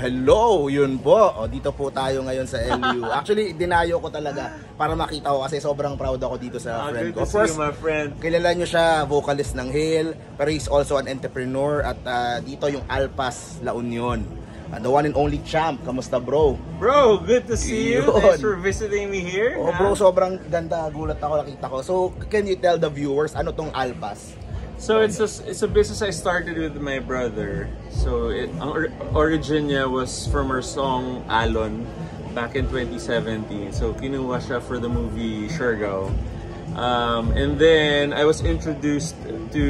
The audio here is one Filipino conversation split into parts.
Hello, yun po. O, dito po tayo ngayon sa LU. Actually, dinayo ko talaga para makita ko kasi sobrang proud ako dito sa friend ko. Good to see you, my friend. Kilala nyo siya, vocalist ng Hale, pero he's also an entrepreneur at dito yung Alpas La Union. The one and only Champ. Kamusta, bro? Bro, good to see you. Thanks for visiting me here. Oh, bro, sobrang ganda. Gulat ako, nakita ko. So, can you tell the viewers ano tong Alpas? So it's a business I started with my brother. So ang origin niya was from our song Alon back in 2017. So kinuha siya for the movie Siargao. And then I was introduced to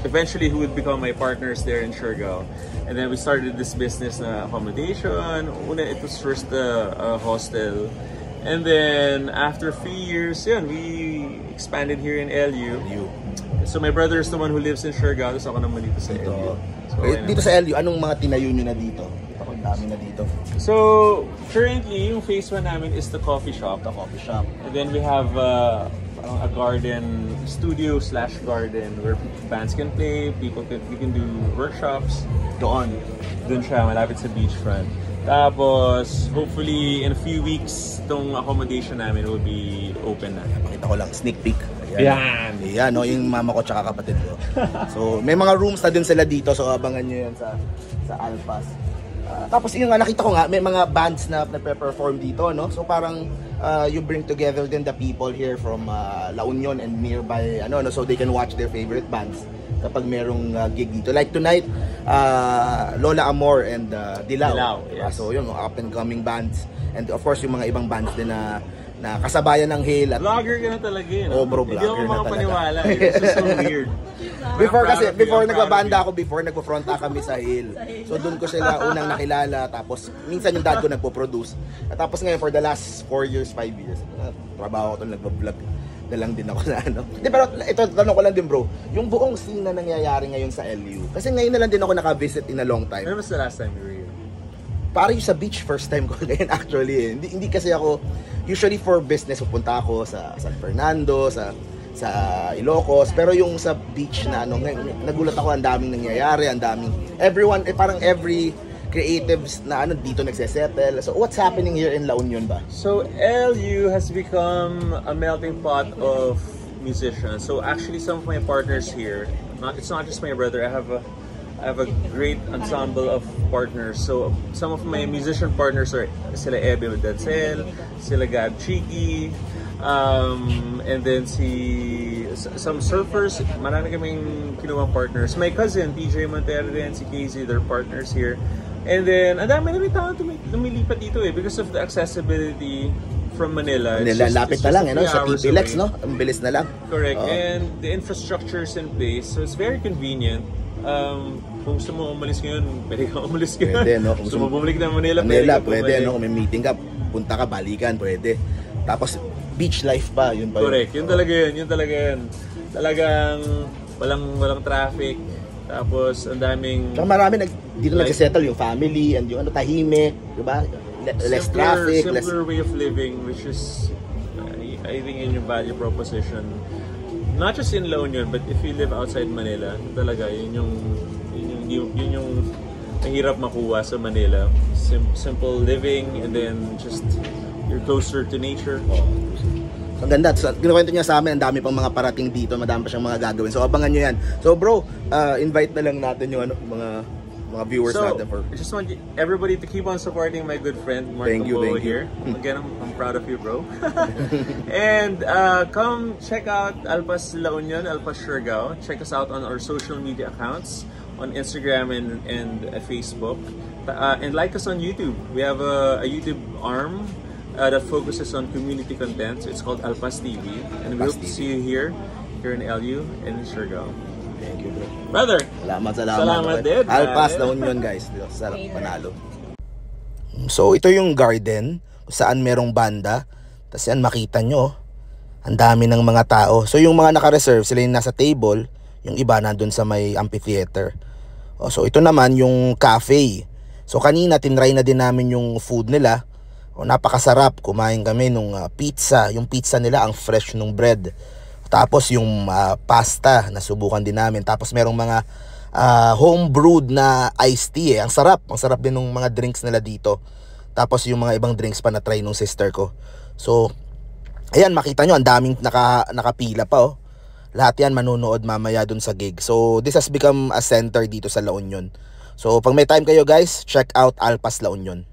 eventually who would become my partners there in Siargao. And then we started this business na accommodation. Una, it was first a hostel. And then after 3 years, yun, we expanded here in LU. So my brother is the one who lives in Siargao, tapos ako naman dito sa LU. So, dito sa LU, anong mga tinayo nyo na dito? Ako dami na dito. So currently, yung phase 1 namin is the coffee shop. The coffee shop. And then we have a garden, studio / garden where bands can play, we can do workshops. Doon siya, malapit sa beachfront. Tapos, hopefully, in a few weeks, itong accommodation namin will be open na. Pakita ko lang, sneak peek. Yan! Yan, no, yung mama ko tsaka kapatid ko. So, may mga rooms na din sila dito, so abangan nyo yan sa Alpas. Tapos, yung nakita ko nga, may mga bands na nagpe-perform dito, no? So, parang you bring together din the people here from La Union and nearby, so they can watch their favorite bands kapag merong gig dito. Like tonight, Lola Amor and Dilao. Yes. So yun, up and coming bands. And of course, yung mga ibang bands din na kasabayan ng Hale. Vlogger ka na talaga yun. Oh bro, vlogger na talaga. Hindi ako makapaniwala. It's so weird. Before nagbabanda ako, before nagpo-fronta kami sa Hale. So doon ko sila unang nakilala. Tapos minsan yung dad ko nagpo-produce. At tapos ngayon for the last 4 years, 5 years, trabaho ko to, nagbo-vlog na lang din ako na Pero ito, tanong ko lang din bro, yung buong scene na nangyayari ngayon sa LU. Kasi ngayon na lang din ako naka-visit in a long time. When was the last time you were here? Parang yung sa beach, first time ko ngayon actually. Hindi kasi ako, usually for business, pupunta ako sa San Fernando, sa Ilocos. Pero yung sa beach na nagulat ako, ang daming nangyayari, ang daming, everyone, parang every creatives na dito nagsesettle. So what's happening here in La Union ba? So LU has become a melting pot of musicians. So actually some of my partners here, it's not just my brother, I have a great ensemble of partners. So some of my musician partners are sila Ebe Dancel, sila Gab Cheeky, and then some surfers, marami kaming kinuwang partners. My cousin TJ Montero and si KZ, they're partners here. And then, ang dami na rin tao lumilipat dito because of the accessibility from Manila. Lapit na lang, sa TPLEX, no? Ang bilis na lang. Correct. And the infrastructure is in place, so it's very convenient. Kung gusto mo umalis ngayon, pwede ka umalis ngayon. Pwede, no? Kung gusto mo bumalik na Manila, pwede, no? Kung may meeting ka, punta ka, balikan, pwede. Tapos, beach life pa, yun pa yun. Correct, yun talaga yun. Talagang walang traffic. Tapos, ang daming... Saka marami dito nagsisettle yung family and yung tahimik, diba? Less traffic. Simpler way of living, which is, I think, in your value proposition. Not just in La Union, but if you live outside Manila, talaga, yun yung mahirap makuha sa Manila. Simple living, and then just, you're closer to nature. Ang ganda. So, kinukwento niya sa amin, ang dami pang mga parating dito, madami pa siyang mga gagawin. So, abangan niyo yan. So, bro, invite na lang natin yung mga viewers natin. I just want everybody to keep on supporting my good friend, Mark Cambo here. Again, I'm proud of you, bro. And come check out Alpas La Union, Alpas Siargao. Check us out on our social media accounts, on Instagram and Facebook. And like us on YouTube. We have a YouTube arm that focuses on community content. So it's called Alpas TV, and we hope to see you here in LU and in Siargao. Thank you, bro. Brother! Salamat din. Alpas La Union, guys. Sarap, panalo. So, ito yung garden kung saan merong banda. Tapos yan, makita nyo, ang dami ng mga tao. So, yung mga naka-reserve, sila yung nasa table. Yung iba nandun sa may amphitheater. So, ito naman yung cafe. So, kanina, tinry na din namin yung food nila. Napakasarap. Kumain kami nung pizza. Yung pizza nila, ang fresh nung bread. Tapos yung pasta, nasubukan din namin. Tapos merong mga home brewed na iced tea eh. Ang sarap din ng mga drinks nila dito. Tapos yung mga ibang drinks pa na try nung sister ko. So, ayan, makita nyo, ang daming nakapila pa oh. Lahat yan manunood mamaya dun sa gig. So, this has become a center dito sa La Union. So, pag may time kayo guys, check out Alpas La Union.